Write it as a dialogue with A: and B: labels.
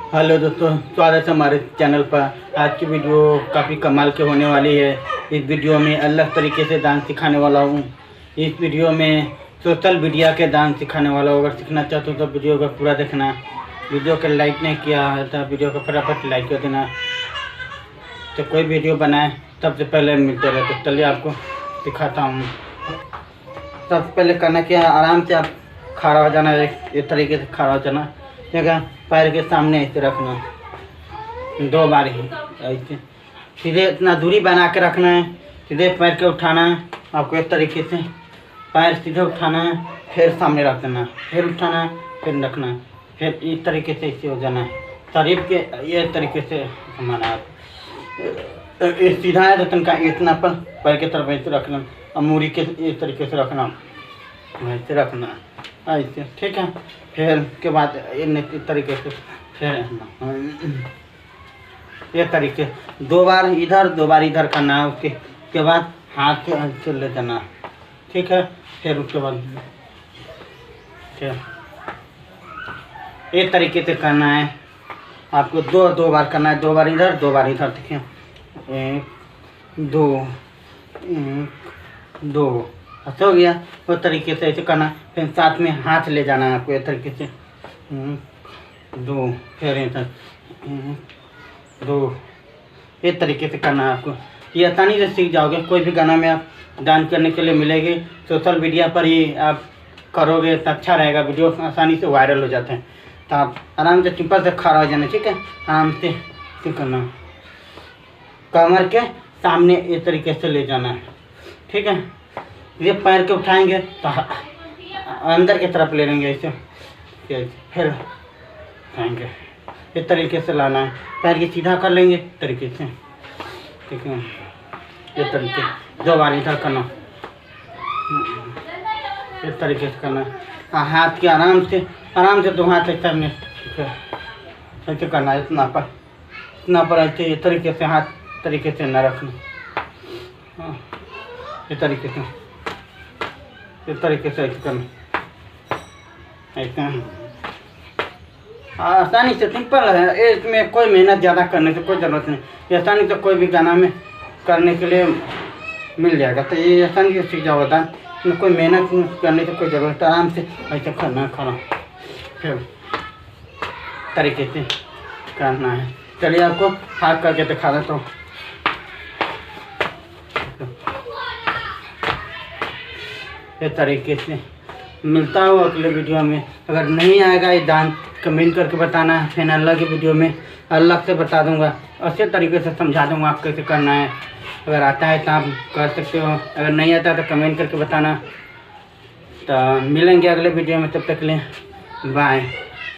A: Hello दोस्तों, स्वागत है हमारे चैनल पर। आज की वीडियो काफ़ी कमाल के होने वाली है। इस वीडियो में अलग तरीके से डांस सिखाने वाला हूँ। इस वीडियो में सोशल मीडिया के डांस सिखाने वाला हूँ। अगर सीखना चाहते हो तो वीडियो को पूरा देखना। वीडियो को लाइक नहीं किया है तो वीडियो को फटाफट लाइक कर देना। तो कोई वीडियो बनाए सबसे पहले मिलते रहे। तो चलिए आपको सिखाता हूँ। सबसे पहले करना क्या है, आराम से आप खड़ा हो जाना। एक तरीके से खड़ा हो जाना, ठीक है। पैर के सामने ऐसे रखना, 2 बार ही ऐसे सीधे इतना दूरी बना के रखना है। सीधे पैर के उठाना है आपको, एक तरीके से पैर सीधे उठाना है, फिर सामने रख देना, फिर उठाना है, फिर रखना है, फिर इस तरीके से ऐसे हो जाना है। शरीर के ये तरीके से घुमाना है। सीधा है तो तनका इतना पर पैर की तरफ ऐसे रखना और मूरी के इस तरीके से रखना, ऐसे रखना ऐसे, ठीक है। फिर के बाद इस तरीके से फिर ये तरीके 2 बार इधर 2 बार इधर करना है। उसके बाद हाथ से ले जाना, ठीक है। फिर उसके बाद एक तरीके से करना है आपको। 2 बार करना है, 2 बार इधर 2 बार इधर, ठीक है। 1 2 1 2 हो गया। उस तरीके से ऐसे करना। फिर साथ में हाथ ले जाना है आपको, इस तरीके से 2, फिर इधर 2, इस तरीके से करना है आपको। ये आसानी से सीख जाओगे। कोई भी गाना में आप डांस करने के लिए मिलेगी। सोशल मीडिया पर ही आप करोगे तो अच्छा रहेगा। वीडियो आसानी से वायरल हो जाते हैं। तो आप आराम से सिंपल से खड़ा हो जाना, ठीक है। आराम से करना, कमर के सामने इस तरीके से ले जाना है, ठीक है। ये पैर के उठाएंगे तो अंदर की तरफ ले लेंगे ऐसे, फिर उठाएंगे इस तरीके से लाना है। पैर की सीधा कर लेंगे तरीके से, ठीक है। ये तरीके 2 बार इधर करना, इस तरीके से करना है। हाथ के आराम से 2 हाथ ऐसा में ऐसे करना है। इतना पर ऐसे इस तरीके से हाथ तरीके से न रखना, इस तरीके से ऐसे करना, ऐसे आसानी से सिंपल है। इसमें कोई मेहनत ज़्यादा करने की कोई ज़रूरत नहीं। ये आसानी से कोई भी गाना में करने के लिए मिल जाएगा। तो ये आसानी से सीख जाओगे। इसमें कोई मेहनत करने की कोई ज़रूरत, आराम से ऐसे करना खड़ा, फिर तरीके से करना है। चलिए आपको हाथ करके दिखा देता हूँ। इस तरीके से मिलता हूँ अगले वीडियो में। अगर नहीं आएगा ये डांस कमेंट करके बताना है। फिर अलग की वीडियो में अलग से बता दूंगा, अच्छे तरीके से समझा दूंगा आप कैसे करना है। अगर आता है तो आप कर सकते हो, अगर नहीं आता तो कमेंट करके बताना। तो मिलेंगे अगले वीडियो में, तब तक के लिए बाय।